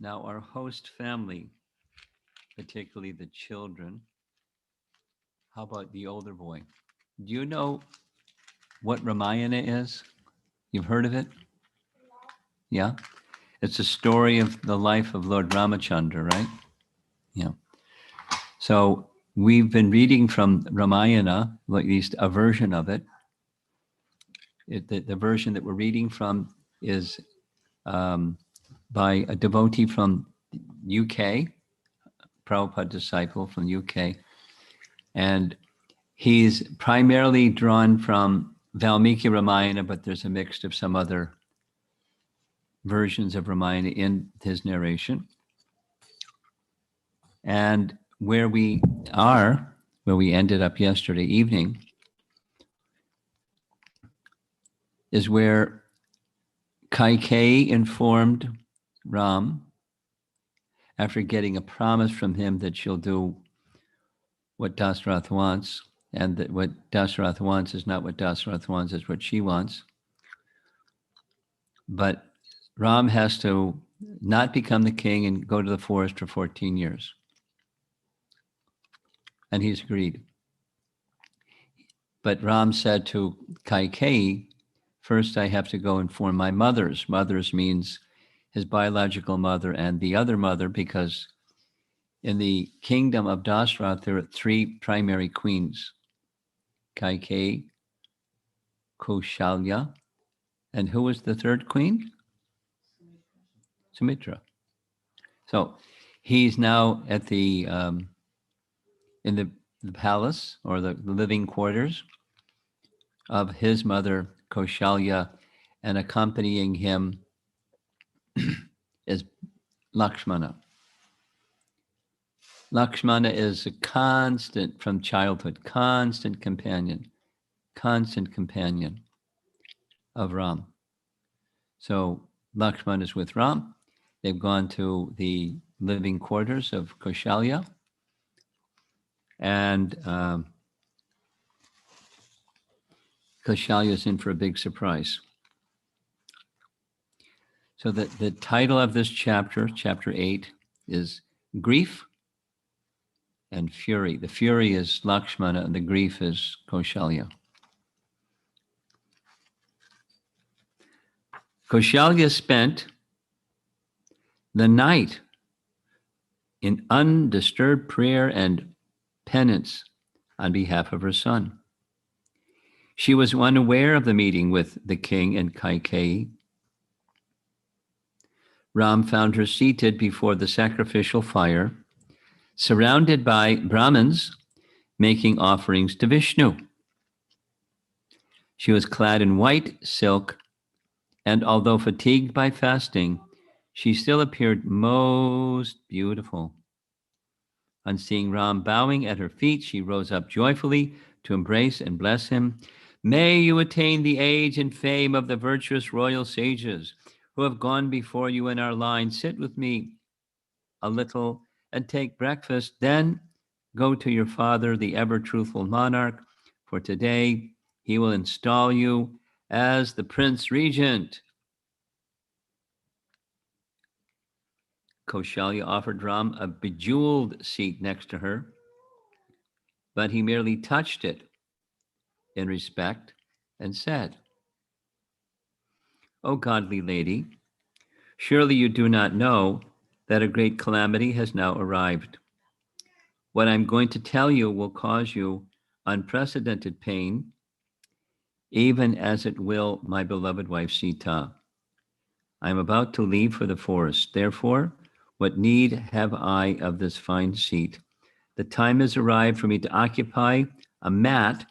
Now, our host family, particularly the children, how about the older boy? Do you know what Ramayana is? You've heard of it? Yeah? It's a story of the life of Lord Ramachandra, right? Yeah. So we've been reading from Ramayana, at least a version of it. The version that we're reading from is um, by a devotee from UK, Prabhupada disciple from UK. And he's primarily drawn from Valmiki Ramayana, but there's a mix of some other versions of Ramayana in his narration. And where we are, where we ended up yesterday evening, is where Kaikeyi informed Ram, after getting a promise from him that she'll do what Dasarath wants, and that what Dasarath wants is not what Dasarath wants, is what she wants. But Ram has to not become the king and go to the forest for 14 years. And he's agreed. But Ram said to Kaikeyi, first I have to go inform my mothers. Mothers means his biological mother and the other mother, because in the kingdom of Dasarath, there are three primary queens, Kaikeyi, Kaushalya, and who was the third queen? Sumitra. So he's now at the in the palace or the living quarters of his mother Kaushalya, and accompanying him is Lakshmana. Lakshmana is a constant, from childhood, constant companion of Ram. So Lakshmana is with Ram. They've gone to the living quarters of Kaushalya, and Kaushalya is in for a big surprise. So the title of this chapter, chapter 8, is Grief and Fury. The fury is Lakshmana, and the grief is Kaushalya. Kaushalya spent the night in undisturbed prayer and penance on behalf of her son. She was unaware of the meeting with the king and Kaikeyi. Ram found her seated before the sacrificial fire, surrounded by Brahmins making offerings to Vishnu. She was clad in white silk, and although fatigued by fasting, she still appeared most beautiful. On seeing Ram bowing at her feet, she rose up joyfully to embrace and bless him. May you attain the age and fame of the virtuous royal sages who have gone before you in our line. Sit with me a little and take breakfast. Then go to your father, the ever-truthful monarch, for today he will install you as the prince regent. Kaushalya offered Ram a bejeweled seat next to her, but he merely touched it in respect and said, O godly lady, surely you do not know that a great calamity has now arrived. What I'm going to tell you will cause you unprecedented pain, even as it will my beloved wife Sita. I am about to leave for the forest. Therefore, what need have I of this fine seat? The time has arrived for me to occupy a mat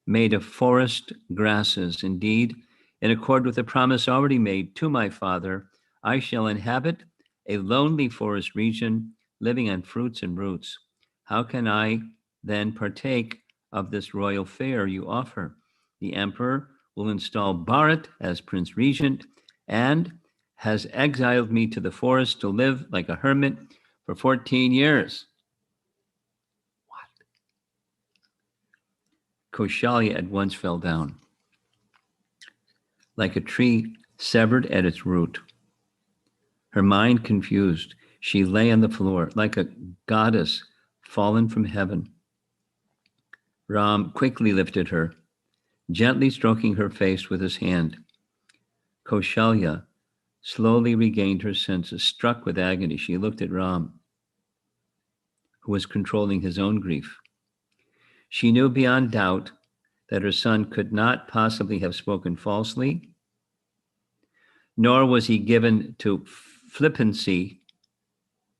made of forest grasses. Indeed, in accord with the promise already made to my father, I shall inhabit a lonely forest region, living on fruits and roots. How can I then partake of this royal fare you offer? The emperor will install Bharat as prince regent and has exiled me to the forest to live like a hermit for 14 years. Kaushalya at once fell down, like a tree severed at its root. Her mind confused, she lay on the floor like a goddess fallen from heaven. Ram quickly lifted her, gently stroking her face with his hand. Kaushalya slowly regained her senses. Struck with agony, she looked at Ram, who was controlling his own grief. She knew beyond doubt that her son could not possibly have spoken falsely, nor was he given to flippancy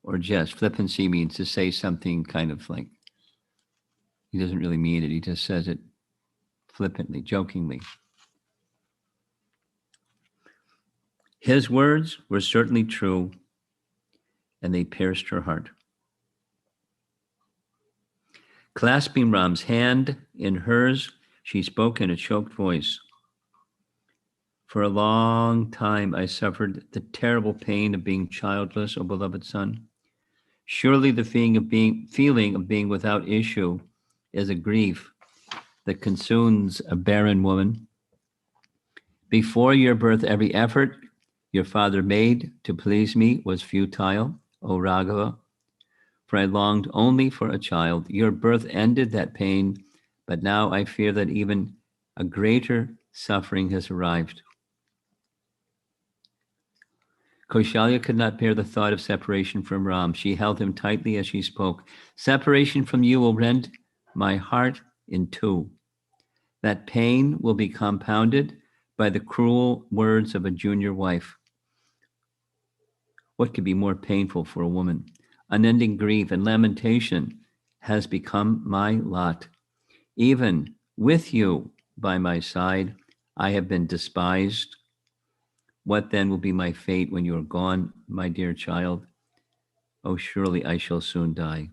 or jest. Flippancy means to say something kind of like he doesn't really mean it. He just says it flippantly, jokingly. His words were certainly true, and they pierced her heart. Clasping Ram's hand in hers, she spoke in a choked voice. For a long time, I suffered the terrible pain of being childless, O beloved son. Surely the feeling of being without issue is a grief that consumes a barren woman. Before your birth, every effort your father made to please me was futile, O Raghava, for I longed only for a child. Your birth ended that pain, but now I fear that even a greater suffering has arrived. Kaushalya could not bear the thought of separation from Ram. She held him tightly as she spoke. Separation from you will rend my heart in two. That pain will be compounded by the cruel words of a junior wife. What could be more painful for a woman? Unending grief and lamentation has become my lot. Even with you by my side, I have been despised. What then will be my fate when you are gone, my dear child? Oh, surely I shall soon die.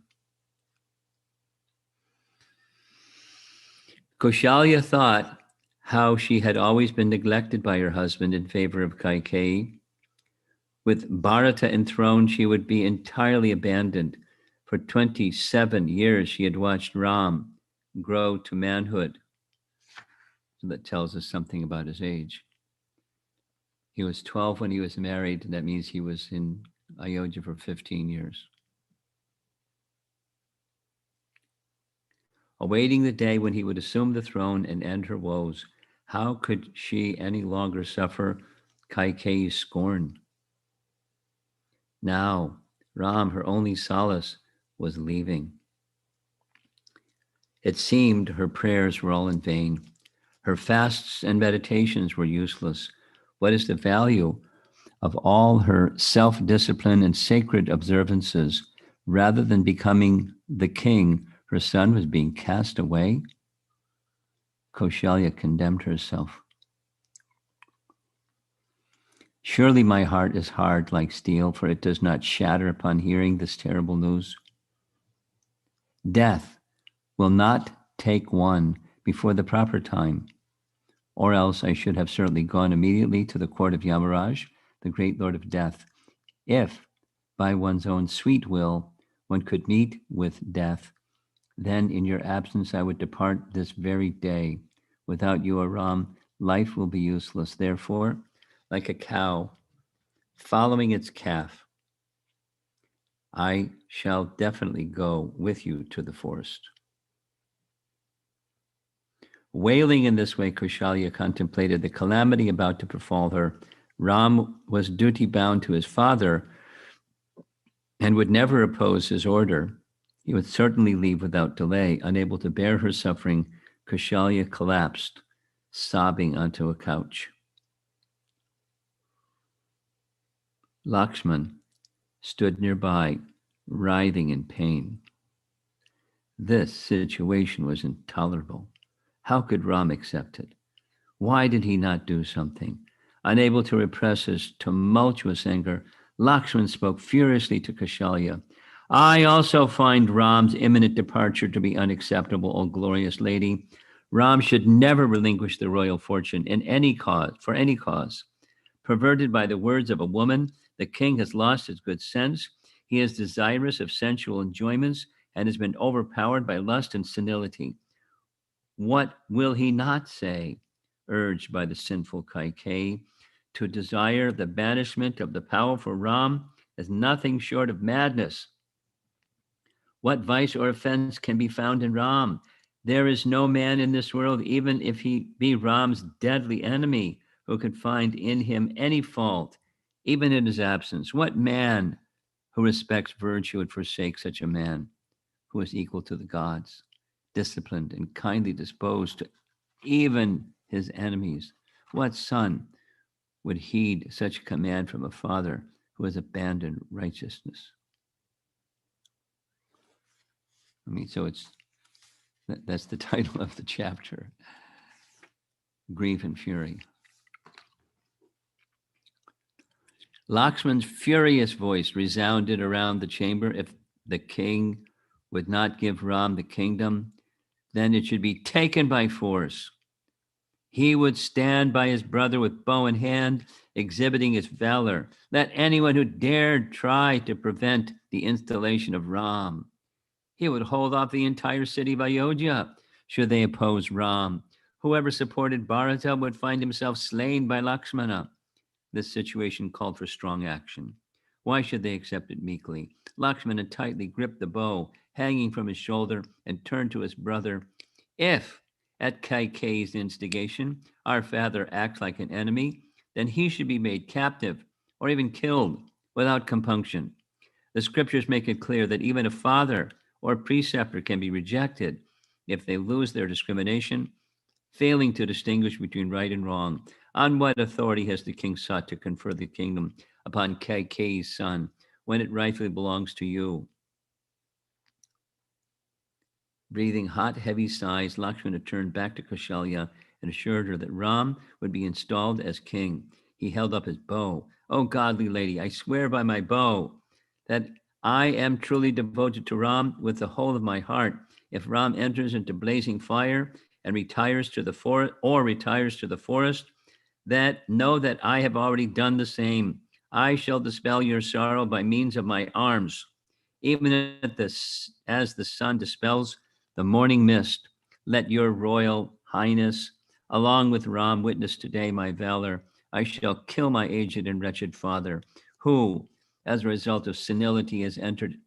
Kaushalya thought how she had always been neglected by her husband in favor of Kaikeyi. With Bharata enthroned, she would be entirely abandoned. For 27 years, she had watched Ram grow to manhood. So that tells us something about his age. He was 12 when he was married. That means he was in Ayodhya for 15 years. Awaiting the day when he would assume the throne and end her woes, how could she any longer suffer Kaikeyi's scorn? Now, Ram, her only solace, was leaving. It seemed her prayers were all in vain. Her fasts and meditations were useless. What is the value of all her self-discipline and sacred observances? Rather than becoming the king, her son was being cast away. Kaushalya condemned herself. Surely my heart is hard like steel, for it does not shatter upon hearing this terrible news. Death will not take one before the proper time, or else I should have certainly gone immediately to the court of Yamaraj, the great lord of death. If, by one's own sweet will, one could meet with death, then in your absence I would depart this very day. Without you, O Ram, life will be useless. Therefore, like a cow following its calf, I shall definitely go with you to the forest. Wailing in this way, Kaushalya contemplated the calamity about to befall her. Ram was duty bound to his father and would never oppose his order. He would certainly leave without delay. Unable to bear her suffering, Kaushalya collapsed, sobbing onto a couch. Lakshman stood nearby, writhing in pain. This situation was intolerable. How could Ram accept it? Why did he not do something? Unable to repress his tumultuous anger, Lakshman spoke furiously to Kaushalya. I also find Ram's imminent departure to be unacceptable, O glorious lady. Ram should never relinquish the royal fortune in any cause, for any cause. Perverted by the words of a woman, the king has lost his good sense. He is desirous of sensual enjoyments and has been overpowered by lust and senility. What will he not say? Urged by the sinful Kaikeyi. To desire the banishment of the powerful Ram is nothing short of madness. What vice or offense can be found in Ram? There is no man in this world, even if he be Ram's deadly enemy, who could find in him any fault, even in his absence. What man who respects virtue would forsake such a man who is equal to the gods, disciplined and kindly disposed to even his enemies? What son would heed such a command from a father who has abandoned righteousness? I mean, so that's the title of the chapter, Grief and Fury. Lakshman's furious voice resounded around the chamber. If the king would not give Ram the kingdom, then it should be taken by force. He would stand by his brother with bow in hand, exhibiting his valor. Let anyone who dared try to prevent the installation of Ram. He would hold off the entire city of Ayodhya should they oppose Ram. Whoever supported Bharata would find himself slain by Lakshmana. This situation called for strong action. Why should they accept it meekly? Lakshmana tightly gripped the bow hanging from his shoulder and turned to his brother. If, at Kaikeyi's instigation, our father acts like an enemy, then he should be made captive or even killed without compunction. The scriptures make it clear that even a father or preceptor can be rejected if they lose their discrimination, failing to distinguish between right and wrong. On what authority has the king sought to confer the kingdom upon Kaikeyi's son when it rightfully belongs to you? Breathing hot, heavy sighs, Lakshmana turned back to Kaushalya and assured her that Ram would be installed as king. He held up his bow. "O godly lady, I swear by my bow that I am truly devoted to Ram with the whole of my heart. If Ram enters into blazing fire and retires to the forest, that know that I have already done the same. I shall dispel your sorrow by means of my arms, even as the sun dispels the morning mist. Let your royal highness, along with Ram, witness today my valor. I shall kill my aged and wretched father, who, as a result of senility, has entered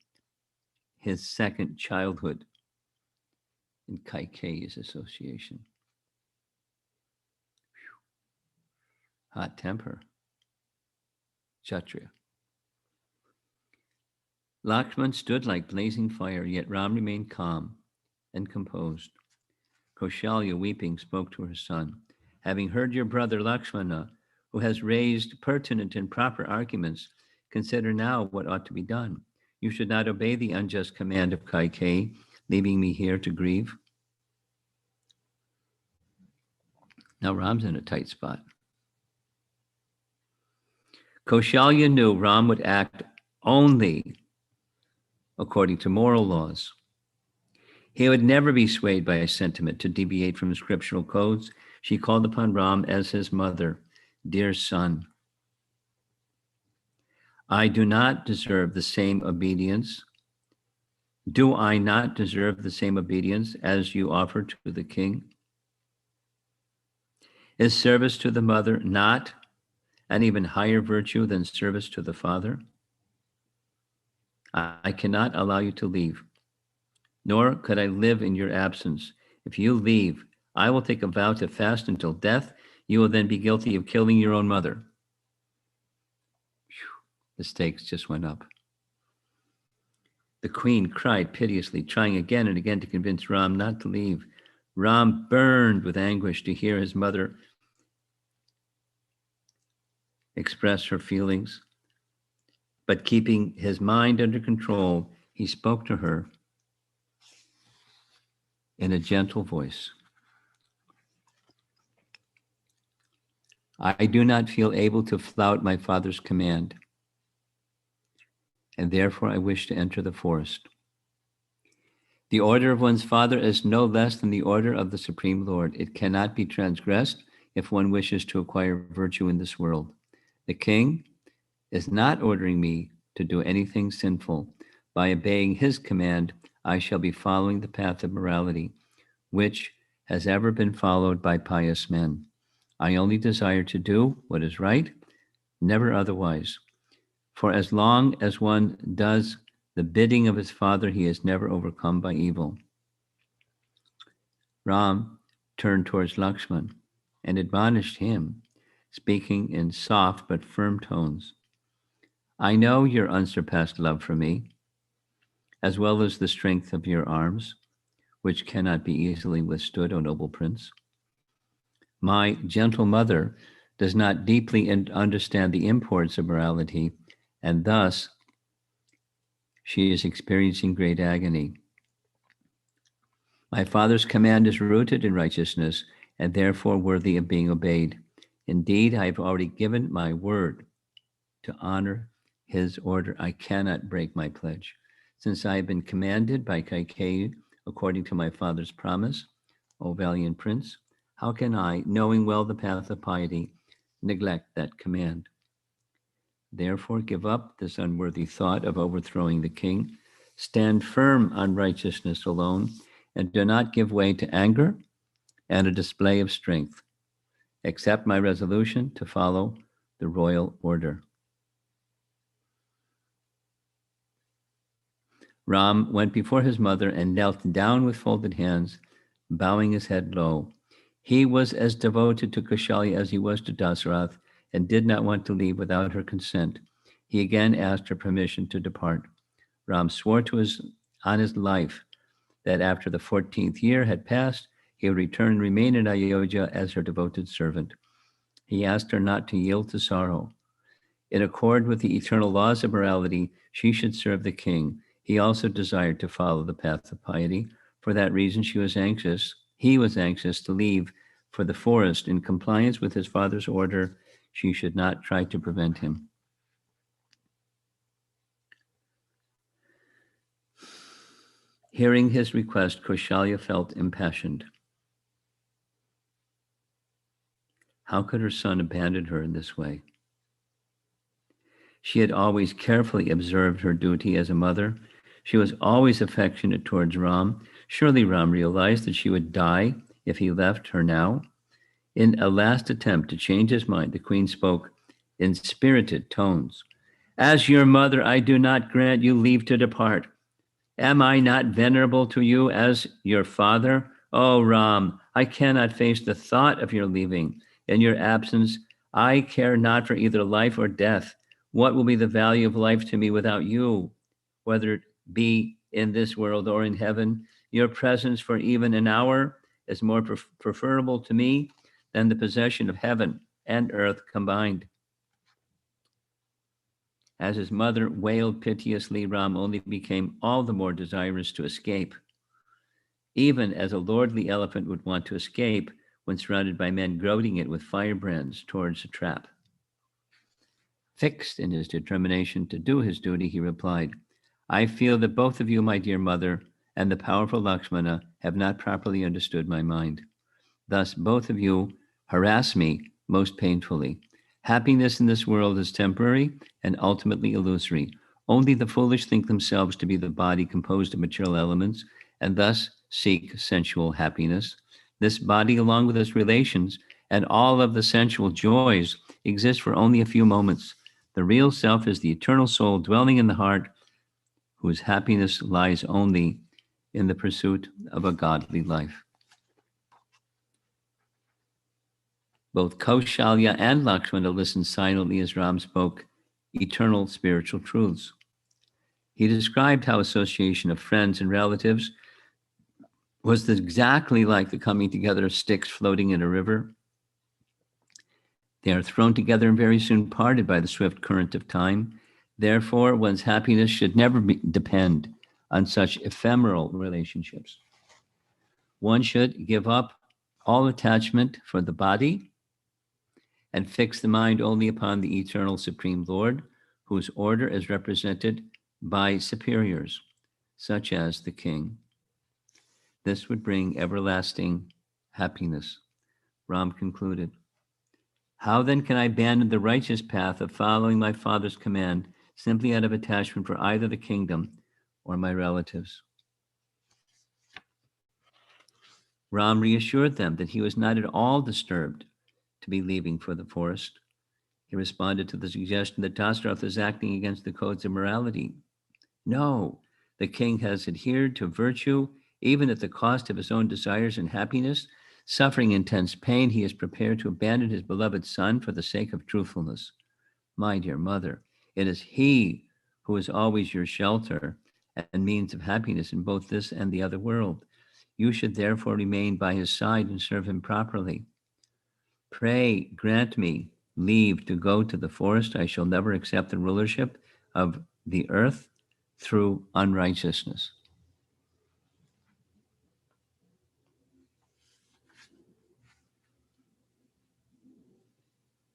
his second childhood in Kaikeyi's association." Hot temper. Kshatriya. Lakshman stood like blazing fire, yet Ram remained calm and composed. Kaushalya, weeping, spoke to her son. "Having heard your brother Lakshmana, who has raised pertinent and proper arguments, consider now what ought to be done. You should not obey the unjust command of Kaikeyi, leaving me here to grieve." Now Ram's in a tight spot. Kaushalya knew Ram would act only according to moral laws. He would never be swayed by a sentiment to deviate from scriptural codes. She called upon Ram as his mother. "Dear son, I do not deserve the same obedience. Do I not deserve the same obedience as you offer to the king? Is service to the mother not an even higher virtue than service to the father? I cannot allow you to leave, nor could I live in your absence. If you leave, I will take a vow to fast until death. You will then be guilty of killing your own mother." The stakes just went up. The queen cried piteously, trying again and again to convince Ram not to leave. Ram burned with anguish to hear his mother express her feelings. But keeping his mind under control, he spoke to her in a gentle voice. "I do not feel able to flout my father's command, and therefore I wish to enter the forest. The order of one's father is no less than the order of the Supreme Lord. It cannot be transgressed if one wishes to acquire virtue in this world. The king is not ordering me to do anything sinful. By obeying his command, I shall be following the path of morality, which has ever been followed by pious men. I only desire to do what is right, never otherwise. For as long as one does the bidding of his father, he is never overcome by evil. Ram turned towards Lakshman and admonished him, speaking in soft but firm tones. I know your unsurpassed love for me, as well as the strength of your arms, which cannot be easily withstood, O noble prince. My gentle mother does not deeply understand the imports of morality, and thus she is experiencing great agony. My father's command is rooted in righteousness and therefore worthy of being obeyed. Indeed, I have already given my word to honor his order. I cannot break my pledge. Since I have been commanded by Kaikeyi according to my father's promise, O valiant prince, how can I, knowing well the path of piety, neglect that command? Therefore, give up this unworthy thought of overthrowing the king. Stand firm on righteousness alone, and do not give way to anger and a display of strength. Accept my resolution to follow the royal order. Ram went before his mother and knelt down with folded hands, bowing his head low. He was as devoted to Kaushalya as he was to Dasarath and did not want to leave without her consent. He again asked her permission to depart. Ram swore on his life that after the 14th year had passed, he would return and remain in Ayodhya as her devoted servant. He asked her not to yield to sorrow. In accord with the eternal laws of morality, she should serve the king. He also desired to follow the path of piety. For that reason, he was anxious to leave for the forest. In compliance with his father's order, she should not try to prevent him. Hearing his request, Kaushalya felt impassioned. How could her son abandon her in this way? She had always carefully observed her duty as a mother. She was always affectionate towards Ram. Surely Ram realized that she would die if he left her now. In a last attempt to change his mind, the queen spoke in spirited tones. As your mother, I do not grant you leave to depart. Am I not venerable to you as your father? Oh, Ram, I cannot face the thought of your leaving. In your absence, I care not for either life or death. What will be the value of life to me without you? Whether it be in this world or in heaven, your presence for even an hour is more preferable to me than the possession of heaven and earth combined. As his mother wailed piteously, Ram only became all the more desirous to escape, even as a lordly elephant would want to escape when surrounded by men goading it with firebrands towards a trap. Fixed in his determination to do his duty, he replied, I feel that both of you, my dear mother, and the powerful Lakshmana have not properly understood my mind. Thus, both of you harass me most painfully. Happiness in this world is temporary and ultimately illusory. Only the foolish think themselves to be the body composed of material elements and thus seek sensual happiness. This body, along with its relations and all of the sensual joys, exists for only a few moments. The real self is the eternal soul dwelling in the heart, whose happiness lies only in the pursuit of a godly life. Both Kaushalya and Lakshmana listened silently as Ram spoke eternal spiritual truths. He described how association of friends and relatives was exactly like the coming together of sticks floating in a river. They are thrown together and very soon parted by the swift current of time. Therefore, one's happiness should never depend on such ephemeral relationships. One should give up all attachment for the body and fix the mind only upon the eternal Supreme Lord, whose order is represented by superiors, such as the king. This would bring everlasting happiness. Ram concluded, how then can I abandon the righteous path of following my father's command simply out of attachment for either the kingdom or my relatives? Ram reassured them that he was not at all disturbed to be leaving for the forest. He responded to the suggestion that Dasrath is acting against the codes of morality. No, the king has adhered to virtue, even at the cost of his own desires and happiness. Suffering intense pain, he is prepared to abandon his beloved son for the sake of truthfulness. My dear mother, it is he who is always your shelter and means of happiness in both this and the other world. You should therefore remain by his side and serve him properly. Pray, grant me leave to go to the forest. I shall never accept the rulership of the earth through unrighteousness.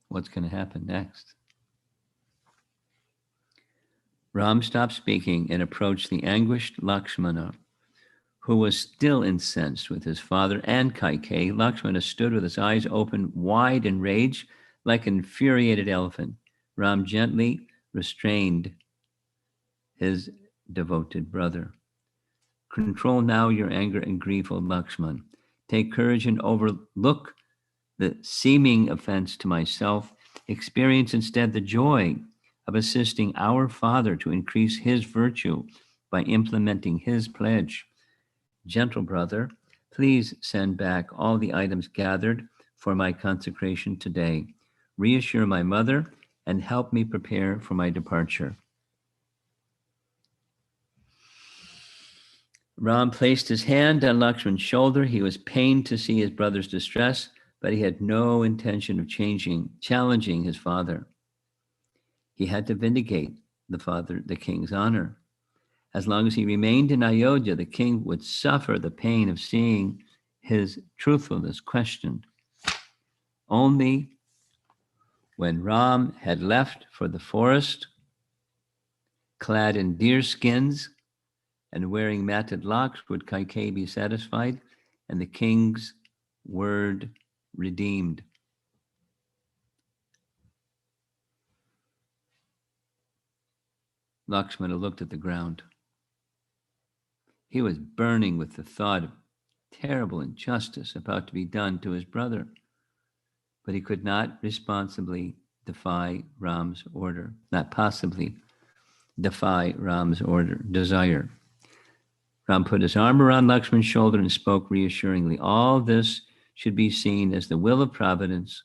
What's going to happen next? Ram stopped speaking and approached the anguished Lakshmana, who was still incensed with his father and Kaikeyi. Lakshmana stood with his eyes open wide in rage, like an infuriated elephant. Ram gently restrained his devoted brother. Control now your anger and grief, O Lakshman. Take courage and overlook the seeming offense to myself. Experience instead the joy of assisting our Father to increase his virtue by implementing his pledge. Gentle brother, please send back all the items gathered for my consecration today. Reassure my mother and help me prepare for my departure. Ram placed his hand on Lakshman's shoulder. He was pained to see his brother's distress, but he had no intention of challenging his father. He had to vindicate the king's honor. As long as he remained in Ayodhya, the king would suffer the pain of seeing his truthfulness questioned. Only when Ram had left for the forest, clad in deer skins and wearing matted locks, would Kaikeyi be satisfied and the king's word redeemed. Lakshmana looked at the ground. He was burning with the thought of terrible injustice about to be done to his brother, but he could not responsibly defy Ram's order, not possibly defy Ram's desire. Ram put his arm around Lakshman's shoulder and spoke reassuringly. All this should be seen as the will of providence,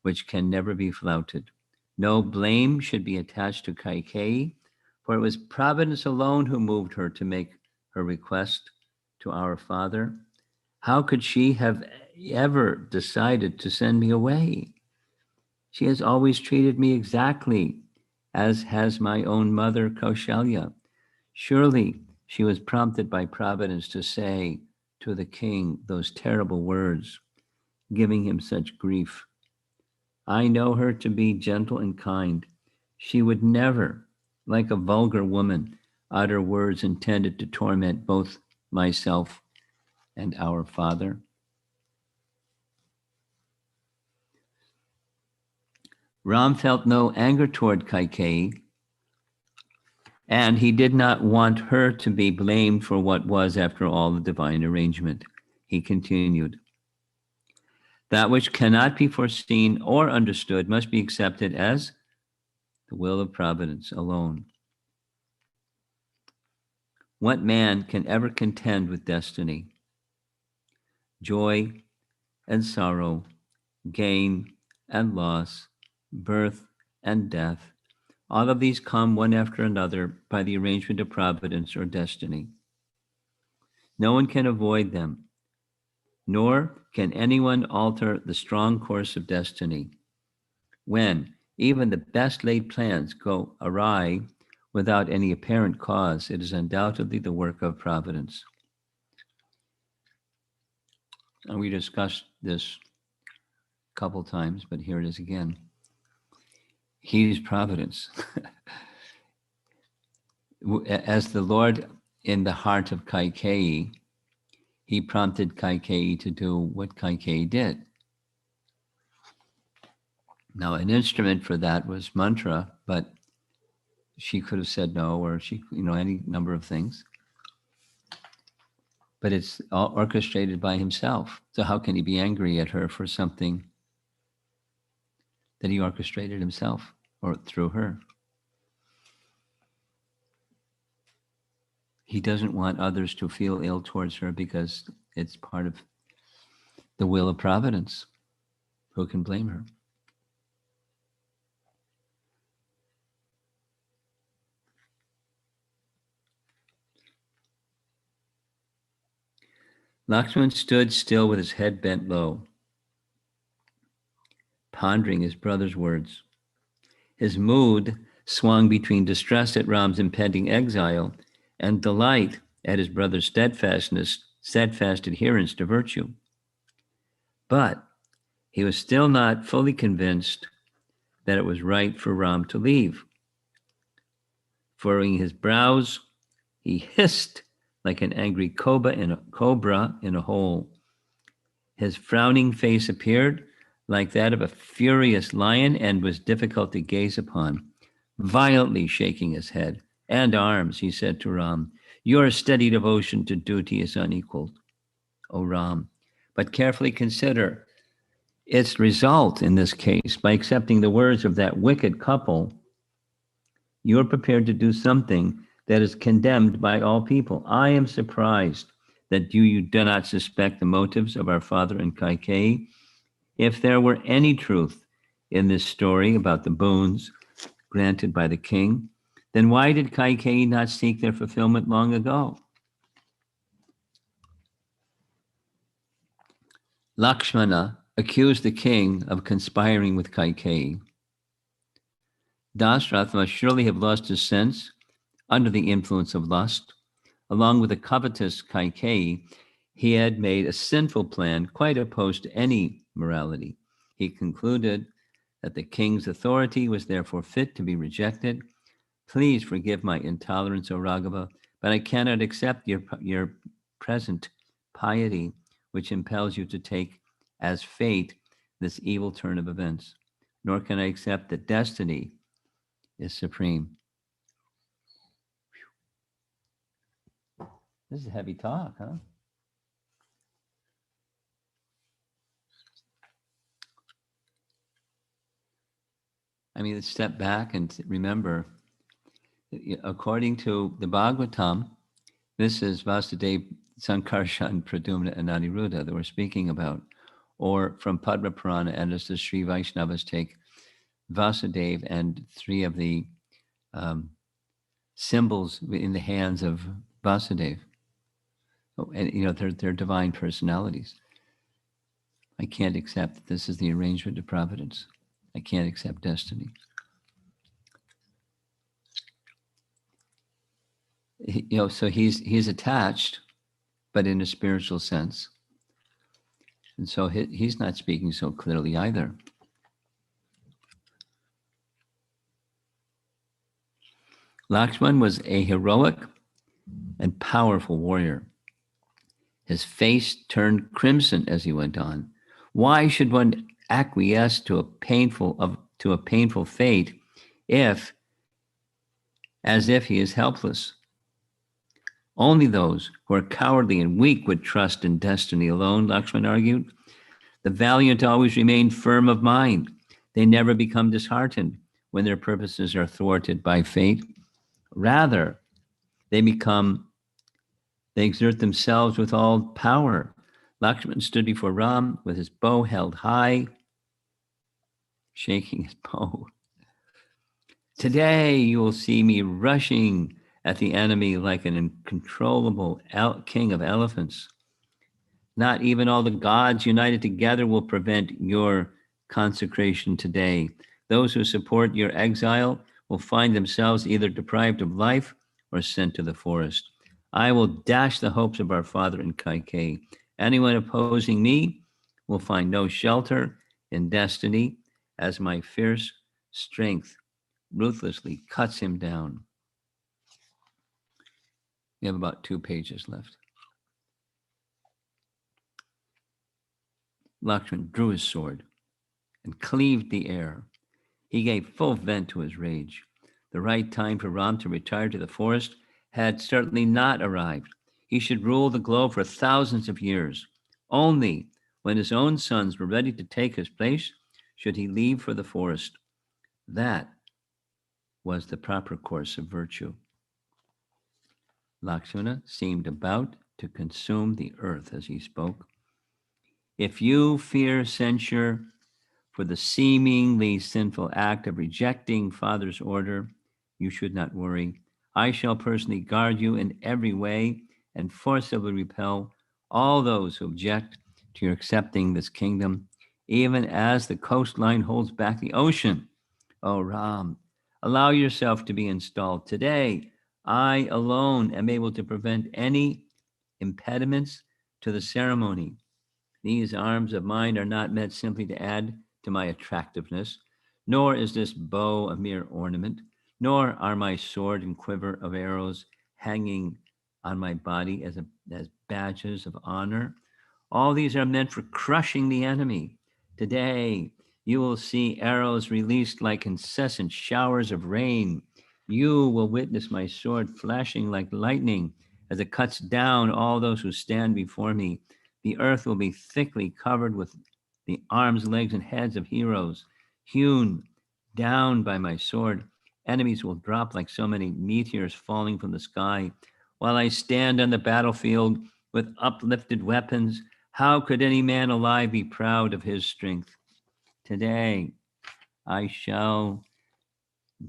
which can never be flouted. No blame should be attached to Kaikeyi, for it was providence alone who moved her to make her request to our Father. How could she have ever decided to send me away? She has always treated me exactly as has my own mother, Kaushalya. Surely she was prompted by providence to say to the king those terrible words, giving him such grief. I know her to be gentle and kind. She would never, like a vulgar woman, utter words intended to torment both myself and our Father. Ram felt no anger toward Kaikeyi, and he did not want her to be blamed for what was, after all, the divine arrangement. He continued, that which cannot be foreseen or understood must be accepted as the will of providence alone. What man can ever contend with destiny? Joy and sorrow, gain and loss, birth and death, all of these come one after another by the arrangement of providence or destiny. No one can avoid them, nor can anyone alter the strong course of destiny. When even the best laid plans go awry without any apparent cause, it is undoubtedly the work of providence. And we discussed this a couple times, but here it is again. He's providence. As the Lord in the heart of Kaikeyi, he prompted Kaikeyi to do what Kaikeyi did. Now, an instrument for that was mantra, but she could have said no, or she, any number of things. But it's all orchestrated by himself. So how can he be angry at her for something that he orchestrated himself or through her. He doesn't want others to feel ill towards her because it's part of the will of providence. Who can blame her? Lakshman stood still with his head bent low, pondering his brother's words. His mood swung between distress at Ram's impending exile and delight at his brother's steadfast adherence to virtue. But he was still not fully convinced that it was right for Ram to leave. Furrowing his brows, he hissed like an angry cobra in a hole. His frowning face appeared like that of a furious lion and was difficult to gaze upon. Violently shaking his head and arms, he said to Ram, "Your steady devotion to duty is unequaled, O Ram, but carefully consider its result in this case. By accepting the words of that wicked couple, you are prepared to do something that is condemned by all people. I am surprised that you do not suspect the motives of our father and Kaikeyi. If there were any truth in this story about the boons granted by the king, then why did Kaikeyi not seek their fulfillment long ago?" Lakshmana accused the king of conspiring with Kaikeyi. Dashrath must surely have lost his sense under the influence of lust. Along with the covetous Kaikeyi, he had made a sinful plan quite opposed to any morality. He concluded that the king's authority was therefore fit to be rejected. Please forgive my intolerance, O Raghava, but I cannot accept your present piety, which impels you to take as fate this evil turn of events. Nor can I accept that destiny is supreme. This is heavy talk, huh? I mean, let's step back and remember, according to the Bhagavatam, this is Vasudeva, Sankarshan, Pradyumna, and Aniruddha that we're speaking about. Or from Padma Purana, and as the Sri Vaishnavas take Vasudeva and three of the symbols in the hands of Vasudeva. And, they're divine personalities. I can't accept that this is the arrangement of providence. I can't accept destiny. So he's attached, but in a spiritual sense. And so he's not speaking so clearly either. Lakshman was a heroic and powerful warrior. His face turned crimson as he went on. Why should one acquiesce to a painful fate as if he is helpless? Only those who are cowardly and weak would trust in destiny alone, Lakshman argued. The valiant always remain firm of mind. They never become disheartened when their purposes are thwarted by fate. Rather, they exert themselves with all power. Lakshman stood before Ram with his bow held high, shaking his bow. Today you will see me rushing at the enemy like an uncontrollable king of elephants. Not even all the gods united together will prevent your consecration today. Those who support your exile will find themselves either deprived of life or sent to the forest. I will dash the hopes of our father in Kaikeyi. Anyone opposing me will find no shelter in destiny as my fierce strength ruthlessly cuts him down. We have about 2 pages left. Lakshman drew his sword and cleaved the air. He gave full vent to his rage. The right time for Ram to retire to the forest had certainly not arrived. He should rule the globe for thousands of years. Only when his own sons were ready to take his place should he leave for the forest. That was the proper course of virtue. Lakshmana seemed about to consume the earth as he spoke. If you fear censure for the seemingly sinful act of rejecting Father's order, you should not worry. I shall personally guard you in every way and forcibly repel all those who object to your accepting this kingdom, even as the coastline holds back the ocean. O Ram, allow yourself to be installed today. I alone am able to prevent any impediments to the ceremony. These arms of mine are not meant simply to add to my attractiveness, nor is this bow a mere ornament, nor are my sword and quiver of arrows hanging on my body as badges of honor. All these are meant for crushing the enemy. Today, you will see arrows released like incessant showers of rain. You will witness my sword flashing like lightning as it cuts down all those who stand before me. The earth will be thickly covered with the arms, legs, and heads of heroes, hewn down by my sword. Enemies will drop like so many meteors falling from the sky. While I stand on the battlefield with uplifted weapons, how could any man alive be proud of his strength? Today, I shall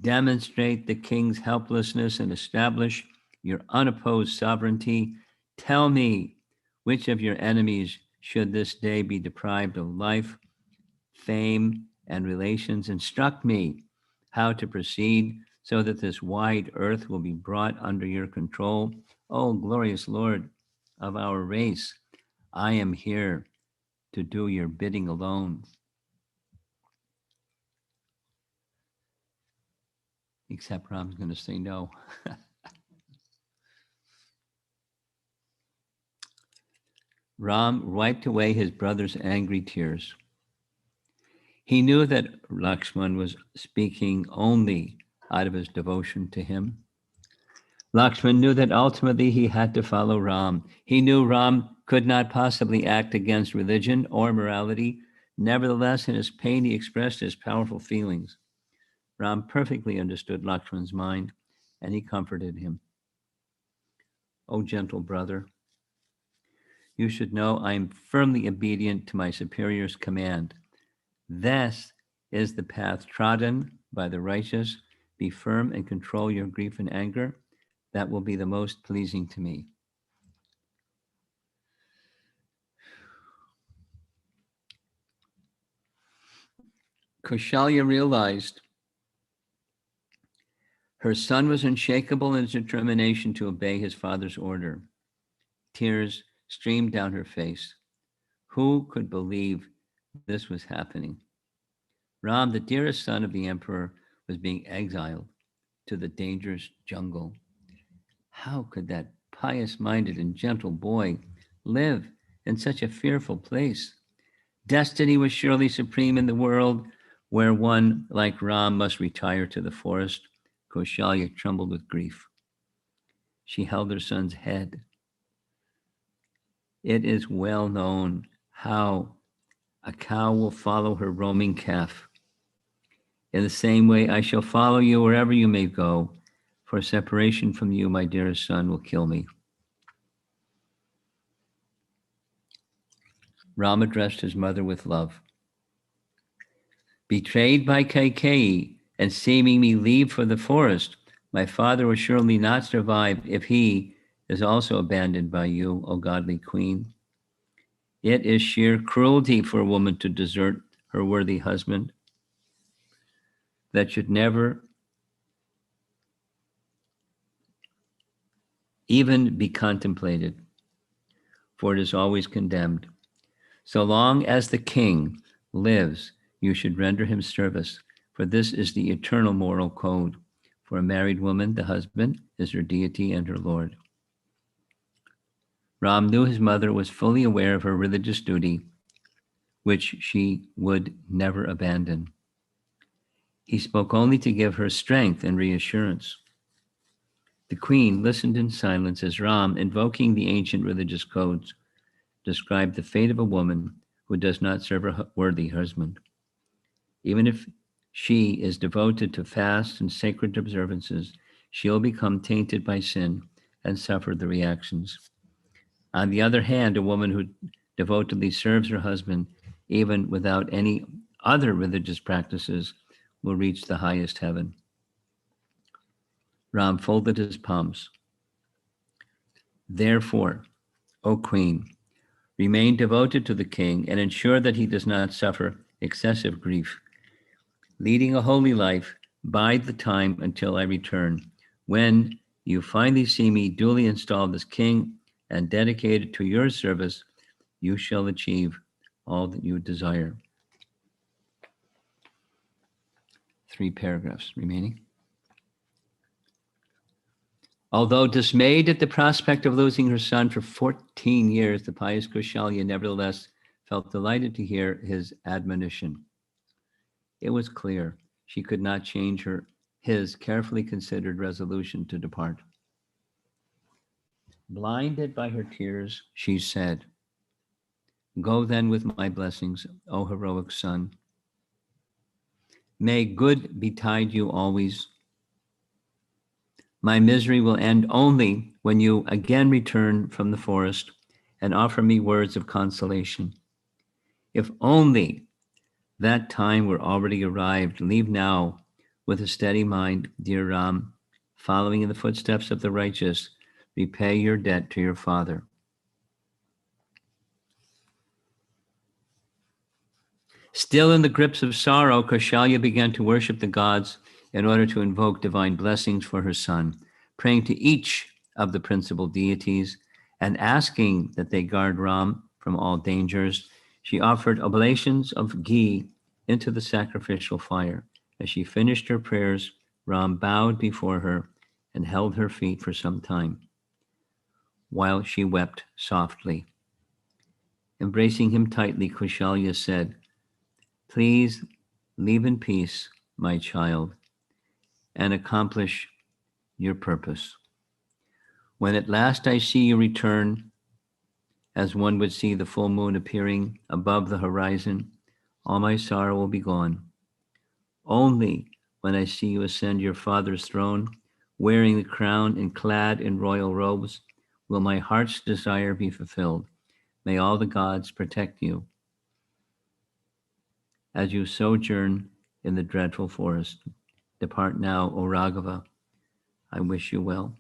demonstrate the king's helplessness and establish your unopposed sovereignty. Tell me, which of your enemies should this day be deprived of life, fame, and relations? Instruct me how to proceed so that this wide earth will be brought under your control. O glorious Lord of our race, I am here to do your bidding alone. Except Ram's going to say no. Ram wiped away his brother's angry tears. He knew that Lakshman was speaking only out of his devotion to him. Lakshman knew that ultimately he had to follow Ram. He knew Ram could not possibly act against religion or morality. Nevertheless, in his pain, he expressed his powerful feelings. Ram perfectly understood Lakshman's mind, and he comforted him. O gentle brother, you should know I am firmly obedient to my superior's command. This is the path trodden by the righteous. Be firm and control your grief and anger. That will be the most pleasing to me. Kaushalya realized her son was unshakable in his determination to obey his father's order. Tears streamed down her face. Who could believe this was happening? Ram, the dearest son of the emperor, was being exiled to the dangerous jungle. How could that pious-minded and gentle boy live in such a fearful place? Destiny was surely supreme in the world where one like Ram must retire to the forest. Kaushalya trembled with grief. She held her son's head. It is well known how a cow will follow her roaming calf. In the same way, I shall follow you wherever you may go, for separation from you, my dearest son, will kill me. Ram addressed his mother with love. Betrayed by Kaikeyi and seeing me leave for the forest, my father will surely not survive if he is also abandoned by you, O godly queen. It is sheer cruelty for a woman to desert her worthy husband. That should never even be contemplated, for it is always condemned. So long as the king lives, you should render him service, for this is the eternal moral code. For a married woman, the husband is her deity and her lord. Ram knew his mother was fully aware of her religious duty, which she would never abandon. He spoke only to give her strength and reassurance. The queen listened in silence as Ram, invoking the ancient religious codes, described the fate of a woman who does not serve her worthy husband. Even if she is devoted to fasts and sacred observances, she'll become tainted by sin and suffer the reactions. On the other hand, a woman who devotedly serves her husband, even without any other religious practices, will reach the highest heaven. Ram folded his palms. Therefore, O Queen, remain devoted to the king and ensure that he does not suffer excessive grief. Leading a holy life, bide the time until I return. When you finally see me duly installed as king and dedicated to your service, you shall achieve all that you desire. 3 paragraphs remaining. Although dismayed at the prospect of losing her son for 14 years, the pious Kaushalya nevertheless felt delighted to hear his admonition. It was clear she could not change his carefully considered resolution to depart. Blinded by her tears, she said, "Go then with my blessings, O heroic son. May good betide you always. My misery will end only when you again return from the forest and offer me words of consolation. If only that time were already arrived, leave now with a steady mind, dear Ram, following in the footsteps of the righteous, repay your debt to your father." Still in the grips of sorrow, Kaushalya began to worship the gods in order to invoke divine blessings for her son, praying to each of the principal deities and asking that they guard Ram from all dangers. She offered oblations of ghee into the sacrificial fire. As she finished her prayers, Ram bowed before her and held her feet for some time, while she wept softly. Embracing him tightly, Kaushalya said, "Please leave in peace, my child, and accomplish your purpose. When at last I see you return, as one would see the full moon appearing above the horizon, all my sorrow will be gone. Only when I see you ascend your father's throne, wearing the crown and clad in royal robes, will my heart's desire be fulfilled. May all the gods protect you as you sojourn in the dreadful forest. Depart now, O Raghava. I wish you well."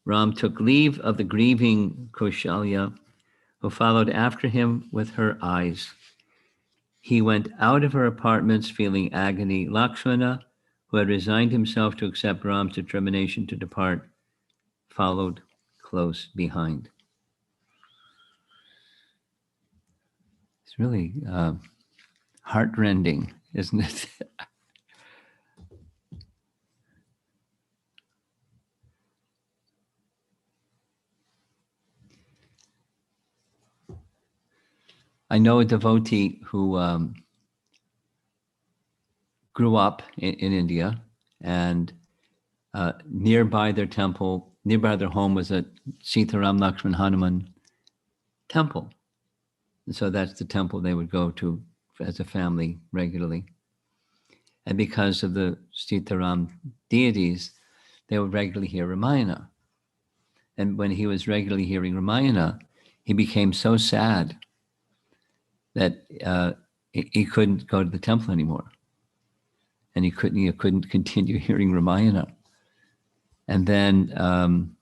Ram took leave of the grieving Kaushalya, who followed after him with her eyes. He went out of her apartments feeling agony. Lakshmana, who had resigned himself to accept Ram's determination to depart, followed close behind. It's really heartrending, isn't it? I know a devotee who grew up in India, and nearby their temple, nearby their home was a Sitaram Lakshman Hanuman temple. And so that's the temple they would go to as a family regularly. And because of the Sitaram deities, they would regularly hear Ramayana. And when he was regularly hearing Ramayana, he became so sad that he couldn't go to the temple anymore. And he couldn't continue hearing Ramayana. And then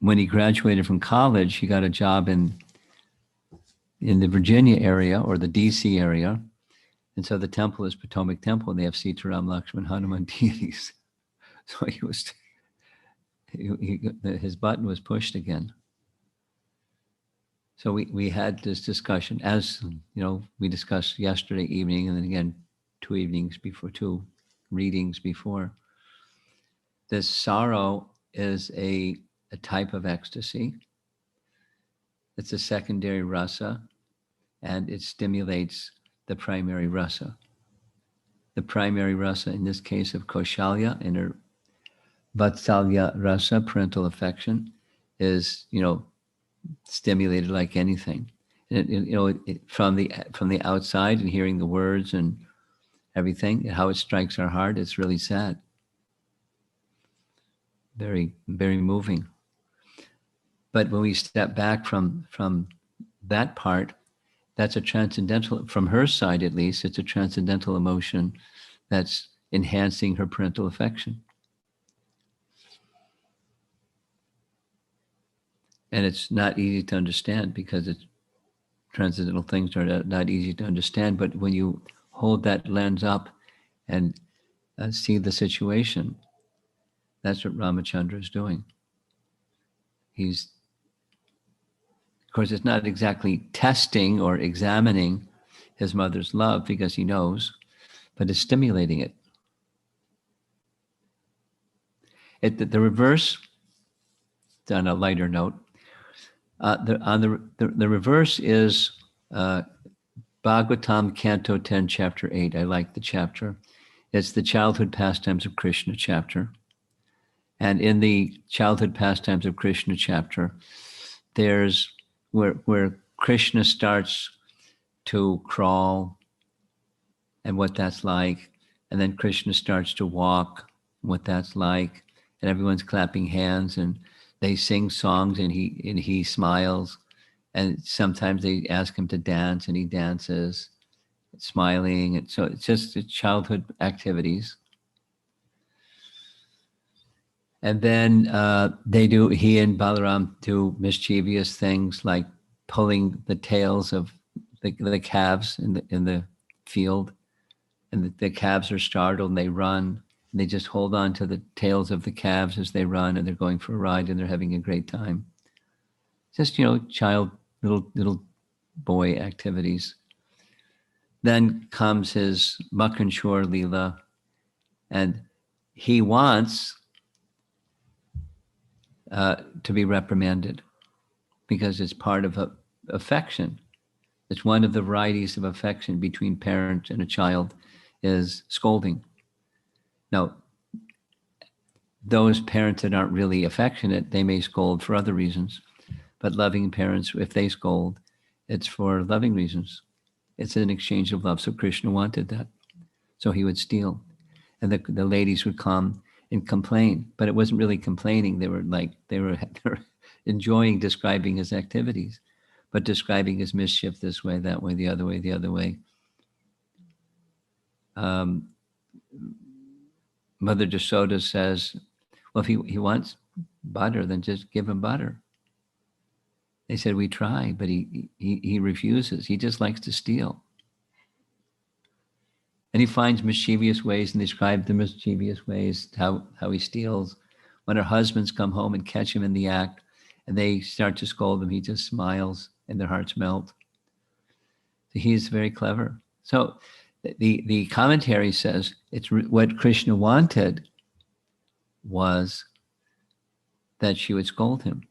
when he graduated from college, he got a job in the Virginia area or the DC area. And so the temple is Potomac Temple, and they have Sitaram Lakshman Hanuman deities. So his button was pushed again. So we had this discussion, as you know, we discussed yesterday evening, and then again 2 readings before. This sorrow is a type of ecstasy. It's a secondary rasa, and it stimulates the primary rasa. The primary rasa, in this case of Kaushalya, in her Vatsalya rasa, parental affection, is, stimulated like anything. From the outside and hearing the words and everything, how it strikes our heart, it's really sad. Very, very moving. But when we step back from that part, that's a transcendental, from her side at least, it's a transcendental emotion that's enhancing her parental affection. And it's not easy to understand because it's transcendental things are not easy to understand. But when you hold that lens up and see the situation, that's what Ramachandra is doing. He's, of course, it's not exactly testing or examining his mother's love because he knows, but it's stimulating it. The reverse, on a lighter note, the reverse is Bhagavatam, Canto 10, Chapter 8. I like the chapter. It's the Childhood Pastimes of Krishna chapter. And in the Childhood Pastimes of Krishna chapter, there's where Krishna starts to crawl and what that's like. And then Krishna starts to walk, what that's like. And everyone's clapping hands and they sing songs and he smiles. And sometimes they ask him to dance and he dances, smiling. And so it's just childhood activities. And then he and Balaram do mischievous things like pulling the tails of the calves in the field. And the calves are startled and they run. And they just hold on to the tails of the calves as they run and they're going for a ride and they're having a great time. Just, child, little boy activities. Then comes his Makanshore Leela, and he wants to be reprimanded because it's part of affection. It's one of the varieties of affection between parent and a child is scolding. Now, those parents that aren't really affectionate, they may scold for other reasons. But loving parents, if they scold, it's for loving reasons. It's an exchange of love. So Krishna wanted that. So he would steal. And the ladies would come and complain. But it wasn't really complaining. They were enjoying describing his activities, but describing his mischief this way, that way, the other way, the other way. Mother Jasoda says, well, if he wants butter, then just give him butter. They said, we try, but he refuses. He just likes to steal. And he finds mischievous ways and describes the mischievous ways, how he steals. When her husbands come home and catch him in the act and they start to scold him, he just smiles and their hearts melt. So he's very clever. So the commentary says what Krishna wanted was that she would scold him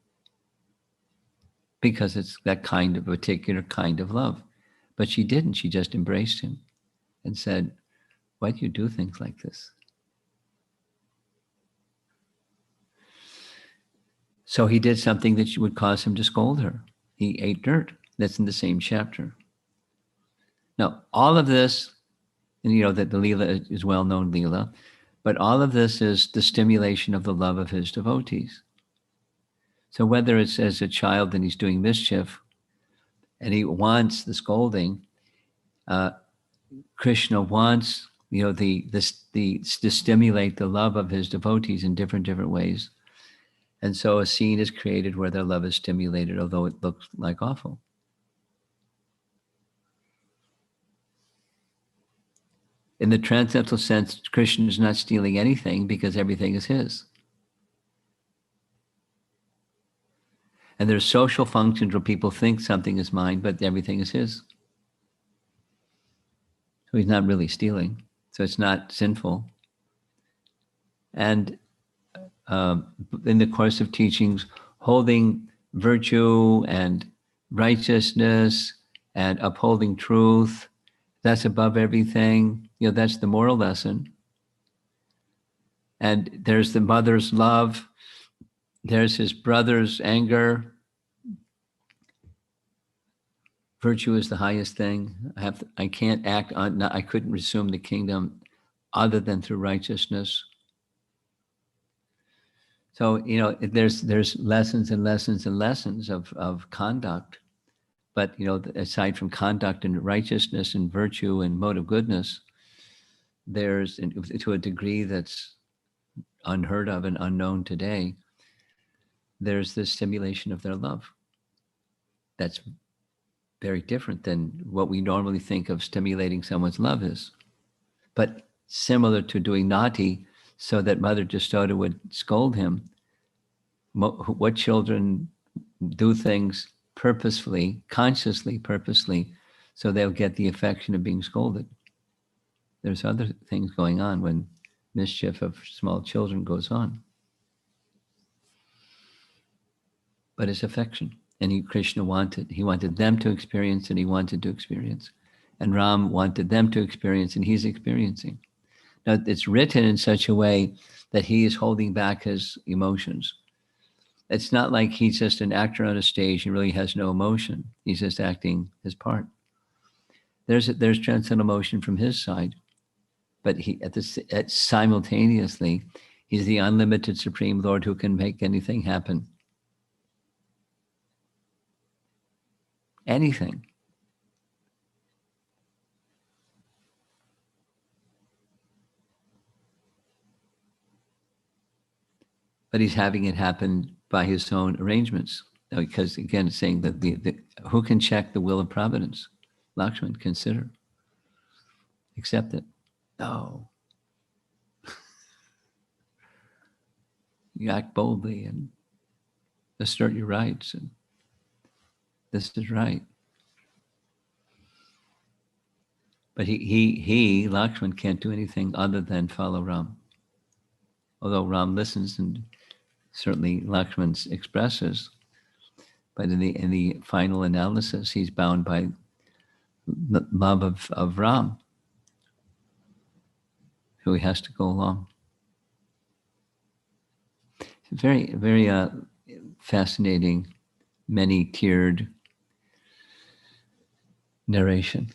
because it's that kind of particular kind of love. But she didn't. She just embraced him and said, why do you do things like this? So he did something that would cause him to scold her. He ate dirt. That's in the same chapter. Now, all of this, and that the Leela is well-known Leela, but all of this is the stimulation of the love of his devotees. So whether it's as a child and he's doing mischief and he wants the scolding, Krishna wants, to stimulate the love of his devotees in different ways. And so a scene is created where their love is stimulated, although it looks like awful. In the transcendental sense, Krishna is not stealing anything because everything is his. And there's social functions where people think something is mine, but everything is his. So he's not really stealing. So it's not sinful. And in the course of teachings, holding virtue and righteousness and upholding truth, that's above everything. That's the moral lesson. And there's the mother's love. There's his brother's anger. virtue is the highest thing. I can't act on, I couldn't resume the kingdom other than through righteousness. So, there's lessons and lessons and lessons of conduct. But, aside from conduct and righteousness and virtue and mode of goodness, there's, to a degree that's unheard of and unknown today, there's this stimulation of their love. That's very different than what we normally think of stimulating someone's love is. But similar to doing naughty so that Mother Jasoda would scold him, what children do things purposefully, consciously, purposely, so they'll get the affection of being scolded. There's other things going on when mischief of small children goes on. But it's affection. And Krishna he wanted them to experience, and he wanted to experience. And Ram wanted them to experience, and he's experiencing. Now, it's written in such a way that he is holding back his emotions. It's not like he's just an actor on a stage and really has no emotion. He's just acting his part. There's transcendental emotion from his side, but simultaneously, he's the unlimited Supreme Lord who can make anything happen. Anything. But he's having it happen by his own arrangements. Because again, it's saying that who can check the will of providence? Lakshman, consider. Accept it. No. You act boldly and assert your rights, and this is right. But he Lakshman, can't do anything other than follow Ram. Although Ram listens, and certainly Lakshman expresses, but in the final analysis, he's bound by the love of Ram, so he has to go along. It's a very, very fascinating, many-tiered narration.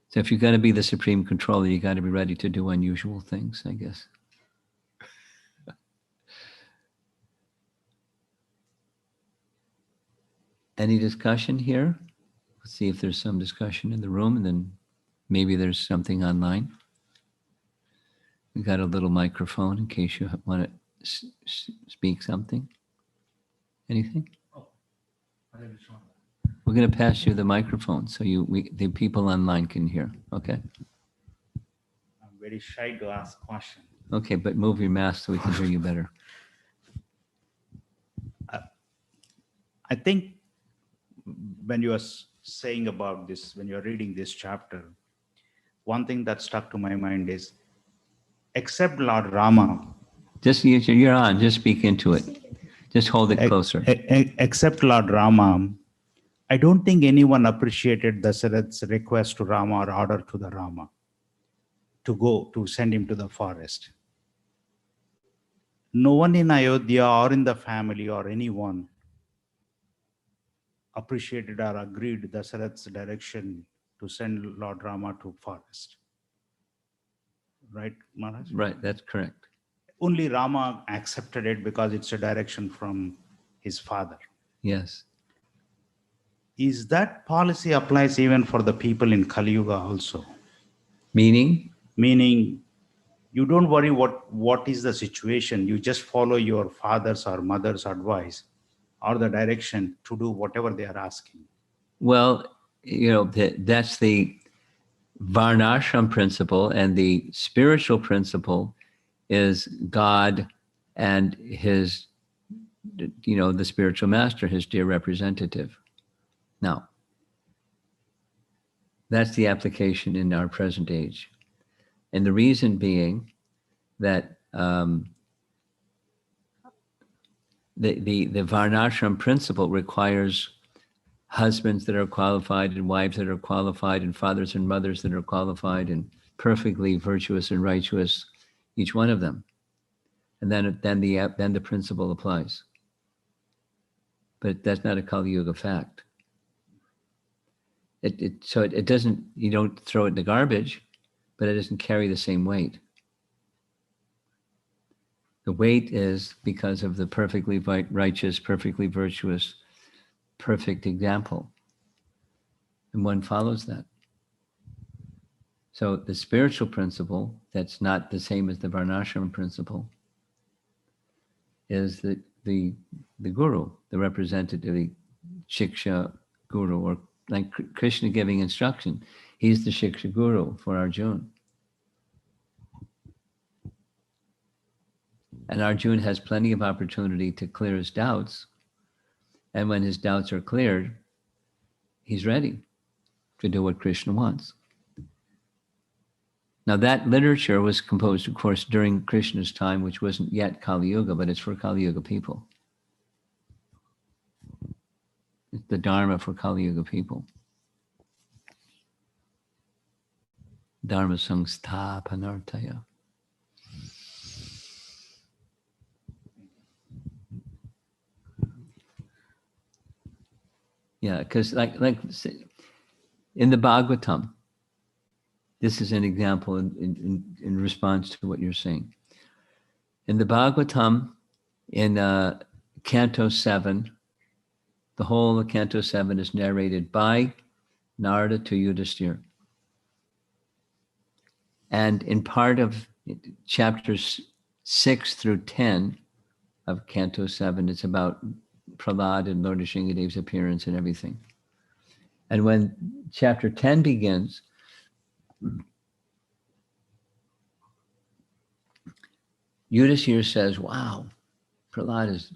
So if you're going to be the supreme controller, you got to be ready to do unusual things, I guess. Any discussion here? Let's see if there's some discussion in the room, and then maybe there's something online. We got a little microphone in case you want to speak something. Anything? Oh, I didn't show that. We're going to pass you the microphone so the people online can hear. Okay. I'm very shy to ask questions. Okay, but move your mask so we can hear you better. I think when you are saying about this, when you're reading this chapter, one thing that stuck to my mind is, except Lord Rama. You're on, just speak into it. Just hold it closer. Except Lord Rama, I don't think anyone appreciated Dasarath's request to Rama or order to the Rama to send him to the forest. No one in Ayodhya or in the family or anyone appreciated or agreed Dasarath's direction to send Lord Rama to forest. Right, Maharaj? Right, that's correct. Only Rama accepted it because it's a direction from his father. Yes. Is that policy applies even for the people in Kali Yuga also? Meaning? Meaning, you don't worry what is the situation. You just follow your father's or mother's advice or the direction to do whatever they are asking. Well, that's the Varnashram principle, and the spiritual principle is God and his, the spiritual master, his dear representative. Now, that's the application in our present age. And the reason being that the Varnashram principle requires husbands that are qualified, and wives that are qualified, and fathers and mothers that are qualified, and perfectly virtuous and righteous, each one of them. And then the principle applies. But that's not a Kali Yuga fact. So it doesn't, you don't throw it in the garbage, but it doesn't carry the same weight. The weight is because of the perfectly righteous, perfectly virtuous, perfect example. And one follows that. So the spiritual principle, that's not the same as the Varnashram principle, is the guru, the representative, the Shiksha guru, or like Krishna giving instruction. He's the Shiksha guru for Arjuna. And Arjuna has plenty of opportunity to clear his doubts. And when his doubts are cleared, he's ready to do what Krishna wants. Now that literature was composed, of course, during Krishna's time, which wasn't yet Kali Yuga, but it's for Kali Yuga people. It's the Dharma for Kali Yuga people. Dharma Sangsthapanartaya. Yeah, because like in the Bhagavatam, this is an example in response to what you're saying. In the Bhagavatam, in Canto 7, the whole of Canto 7 is narrated by Narada to Yudhishthira. And in part of chapters 6 through 10 of Canto 7, it's about Prahlad and Lord Nrsingadev's appearance and everything. And when chapter 10 begins, Yudhishthira says, wow, Prahlad is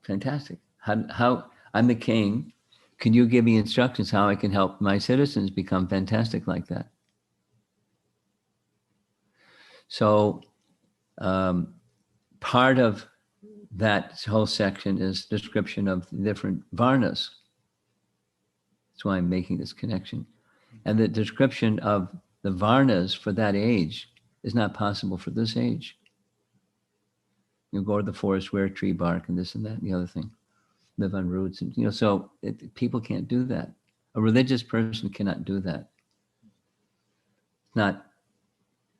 fantastic. How I'm the king. Can you give me instructions how I can help my citizens become fantastic like that? So part of that whole section is description of the different varnas. That's why I'm making this connection. And the description of the varnas for that age is not possible for this age. You go to the forest, wear tree bark, and this and that and the other thing. Live on roots, and so people can't do that. A religious person cannot do that. It's not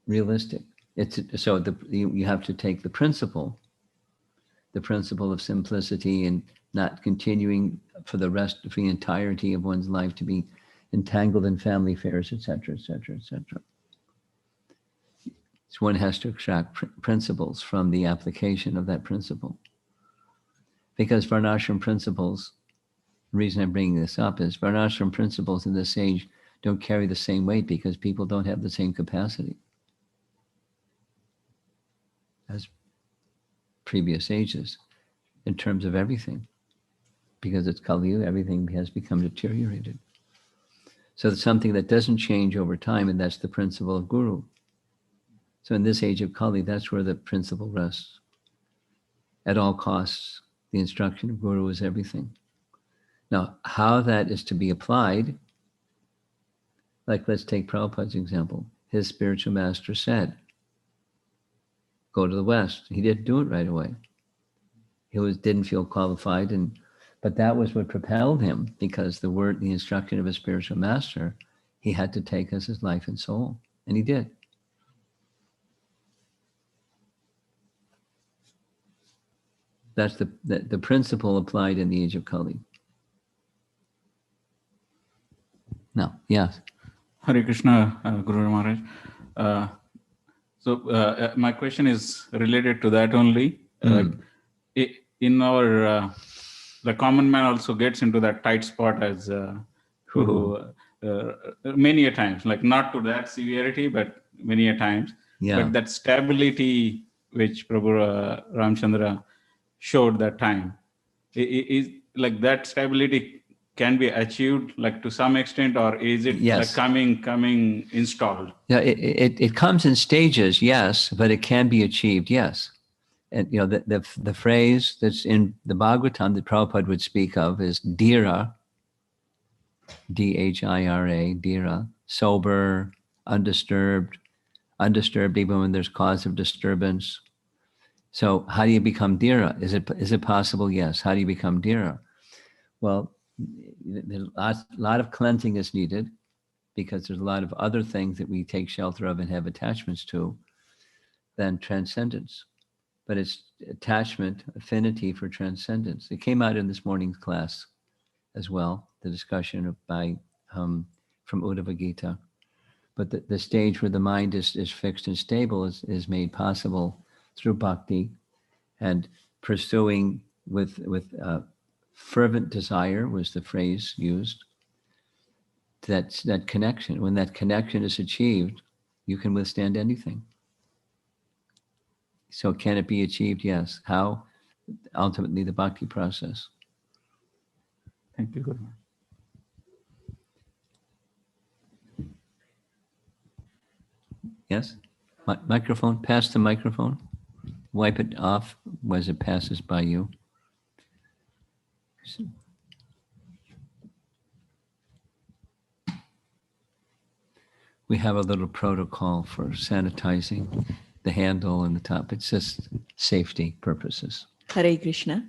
realistic. You have to take the principle of simplicity and not continuing for the entirety of one's life to be entangled in family affairs, etc., etc., etc. So one has to extract principles from the application of that principle. Because Varnashram principles, the reason I'm bringing this up is Varnashram principles in this age don't carry the same weight because people don't have the same capacity as previous ages in terms of everything. Because it's Kali Yuga, everything has become deteriorated. So it's something that doesn't change over time, and that's the principle of Guru. So in this age of Kali, that's where the principle rests. At all costs, the instruction of Guru is everything. Now, how that is to be applied, like let's take Prabhupada's example. His spiritual master said, go to the West. He didn't do it right away. He didn't feel qualified, but that was what propelled him, because the instruction of his spiritual master, he had to take as his life and soul, and he did. That's the principle applied in the age of Kali. Now, yes. Hare Krishna, Guru Maharaj. My question is related to that only. In our, the common man also gets into that tight spot as many a times, like not to that severity, but many a times. Yeah. But that stability which Prabhu Ramchandra showed that time, is like that stability can be achieved like to some extent, or is it Yes. like coming installed? Yeah, it comes in stages, yes, but it can be achieved, yes. And the phrase that's in the Bhagavatam that Prabhupada would speak of is dhira, D-H-I-R-A, dhira, sober, undisturbed even when there's cause of disturbance. So how do you become dhira? Is it possible? Yes. How do you become dhira? Well, there's a lot of cleansing is needed because there's a lot of other things that we take shelter of and have attachments to than transcendence. But it's attachment, affinity for transcendence. It came out in this morning's class as well, the discussion from Uddhava Gita. But the stage where the mind is fixed and stable is made possible through bhakti and pursuing with fervent desire was the phrase used. That connection. When that connection is achieved, you can withstand anything. So can it be achieved? Yes. How? Ultimately, the bhakti process. Thank you, Guru. Yes? Microphone? Pass the microphone. Wipe it off as it passes by you. We have a little protocol for sanitizing the handle and the top. It's just safety purposes. Hare Krishna.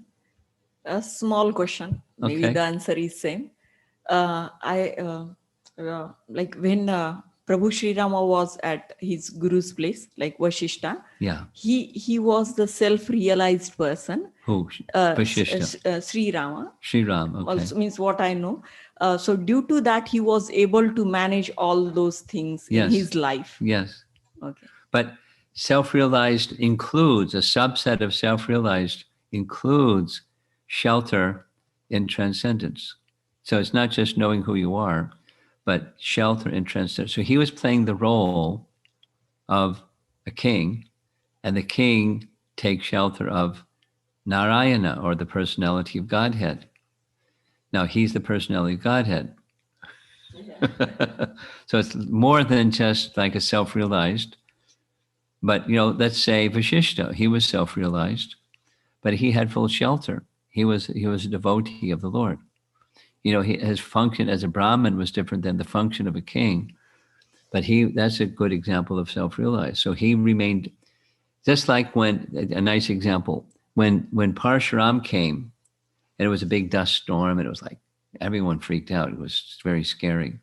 A small question. Maybe Okay. the answer is same. Like when Prabhu Sri Rama was at his guru's place, like Vashishta, Yeah. he was the self-realized person. Who? Vashishta. Sri Rama. Sri Ram. Okay. Also means what I know. So due to that, he was able to manage all those things in Yes. his life. Yes. Okay. But self-realized includes, a subset of self-realized includes shelter in transcendence. So it's not just knowing who you are, but shelter in transcendence. So he was playing the role of a king, and the king takes shelter of Narayana, or the personality of Godhead. Now he's the personality of Godhead. So it's more than just like a self-realized. But, let's say Vashishta, he was self-realized, but he had full shelter. He was a devotee of the Lord. His function as a Brahmin was different than the function of a king, but that's a good example of self-realized. So he remained, just like a nice example, when Parshuram came, and it was a big dust storm, and it was like, everyone freaked out. It was very scary.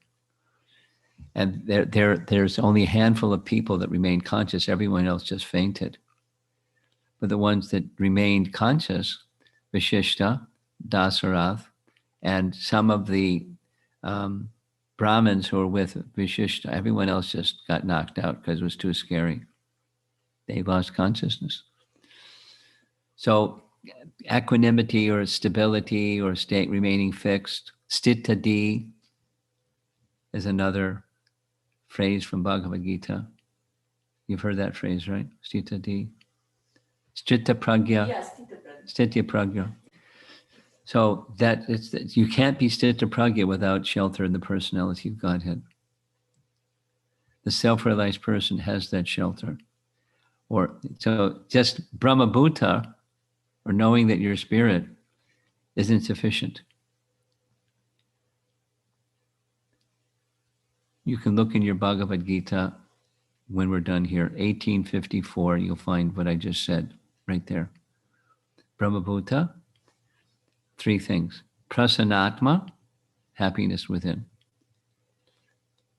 And there's only a handful of people that remained conscious. Everyone else just fainted. But the ones that remained conscious, Vashishta, Dasarath, and some of the Brahmins who were with Vashishta, everyone else just got knocked out because it was too scary. They lost consciousness. So equanimity or stability or state remaining fixed, stitadi is another phrase from Bhagavad Gita. You've heard that phrase, right? Stitadi. Strita pragya. Yes, Stitya pragya. So you can't be stita pragya without shelter in the personality of Godhead. The self-realized person has that shelter. So just Brahma Bhuta, or knowing that you're spirit, is insufficient. You can look in your Bhagavad Gita when we're done here, 1854, you'll find what I just said right there. Brahma Bhuta, three things. Prasanatma, happiness within.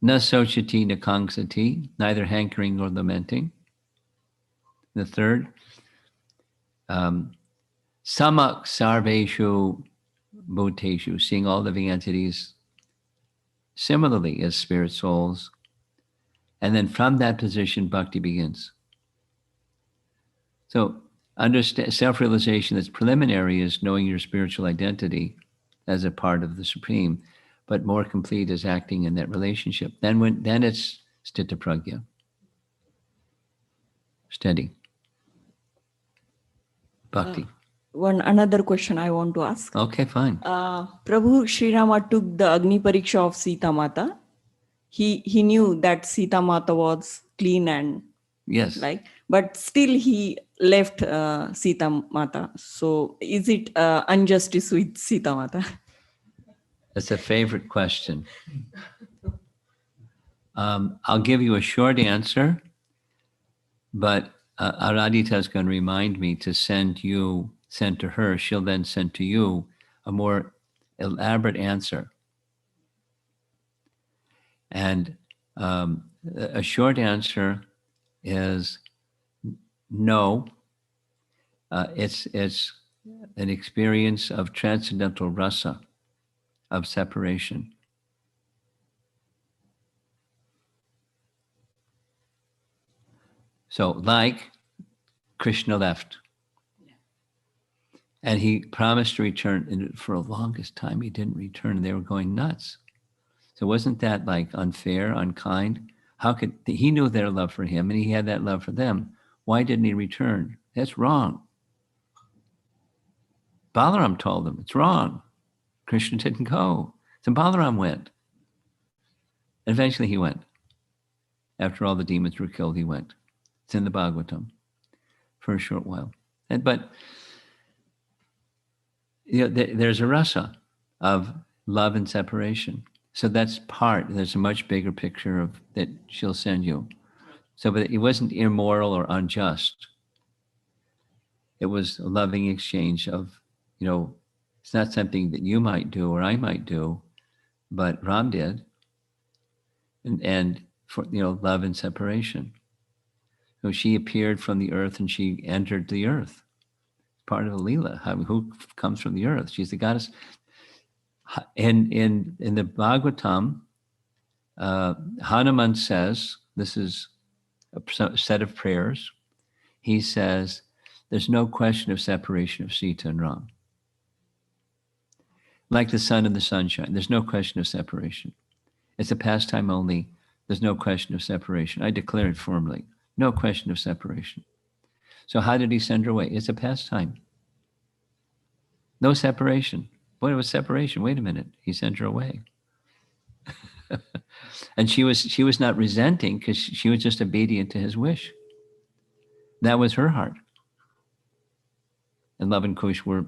Na sochati na kangsati, neither hankering nor lamenting. The third, samak sarveshu bhuteshu, seeing all living entities similarly as spirit souls. And then from that position, bhakti begins. So understand, self-realization that's preliminary is knowing your spiritual identity as a part of the Supreme, but more complete is acting in that relationship. Then it's sthita pragya. Steady. Bhakti. Another question I want to ask. Okay, fine. Prabhu Sri Rama took the Agni Pariksha of Sita Mata. He knew that Sita Mata was clean and Yes. but still he left Sita Mata. So is it injustice with Sita Mata? That's a favorite question. I'll give you a short answer, but Aradhita is going to remind me to send to her, she'll then send to you a more elaborate answer. And a short answer is no. It's an experience of transcendental rasa, of separation. So, like Krishna left, and he promised to return, and for the longest time he didn't return, and they were going nuts. So, wasn't that like unfair, unkind? How could he knew their love for him, and he had that love for them? Why didn't he return? That's wrong. Balaram told them it's wrong. Krishna didn't go. So Balaram went. And eventually he went. After all the demons were killed, he went. It's in the Bhagavatam for a short while. But there's a rasa of love and separation. So that's there's a much bigger picture of that she'll send you. So, but it wasn't immoral or unjust. It was a loving exchange of, it's not something that you might do or I might do, but Ram did. And for, love and separation. So she appeared from the earth and she entered the earth. Part of the Leela. Who comes from the earth? She's the goddess. In the Bhagavatam, Hanuman says, this is a set of prayers. He says, there's no question of separation of Sita and Ram. Like the sun and the sunshine, there's no question of separation. It's a pastime only. There's no question of separation. I declare it formally. No question of separation. So how did he send her away? It's a pastime. No separation. What was separation? Wait a minute. He sent her away. And she was not resenting because she was just obedient to his wish. That was her heart. And Love and Kush were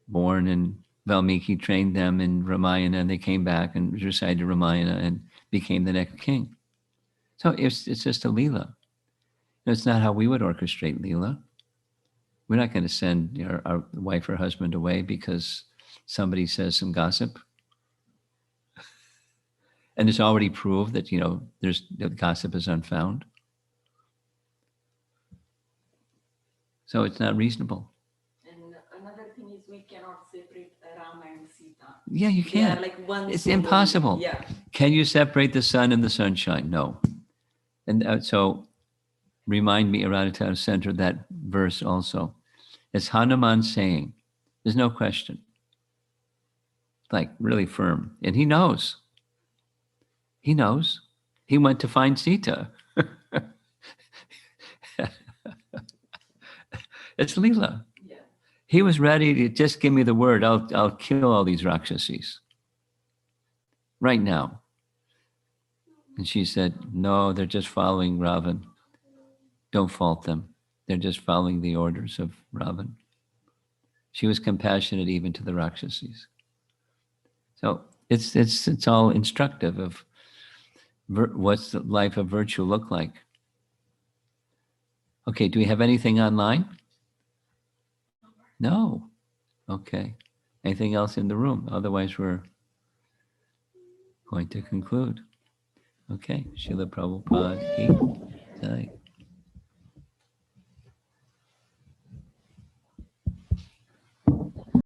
born, and Valmiki trained them in Ramayana, and they came back and recited Ramayana and became the next king. So it's just a Leela. It's not how we would orchestrate Leela. We're not going to send our wife or husband away because somebody says some gossip. And it's already proved that, that gossip is unfound. So it's not reasonable. And another thing is we cannot separate Ram and Sita. Yeah, you They are can't. like one It's soul. impossible. Yeah. Can you separate the sun and the sunshine? No. And so remind me, Radha, to center that verse also. It's Hanuman saying, there's no question. Like really firm. And he knows. He knows. He went to find Sita. It's Leela. Yeah. He was ready to just give me the word. I'll kill all these Rakshasis right now. And she said, no, they're just following Ravan. Don't fault them. They're just following the orders of Ravan. She was compassionate even to the Rakshasis. So it's all instructive of what's the life of virtue look like. Okay, do we have anything online? No. Okay. Anything else in the room? Otherwise, we're going to conclude. Okay. Srila Prabhupada ki jai.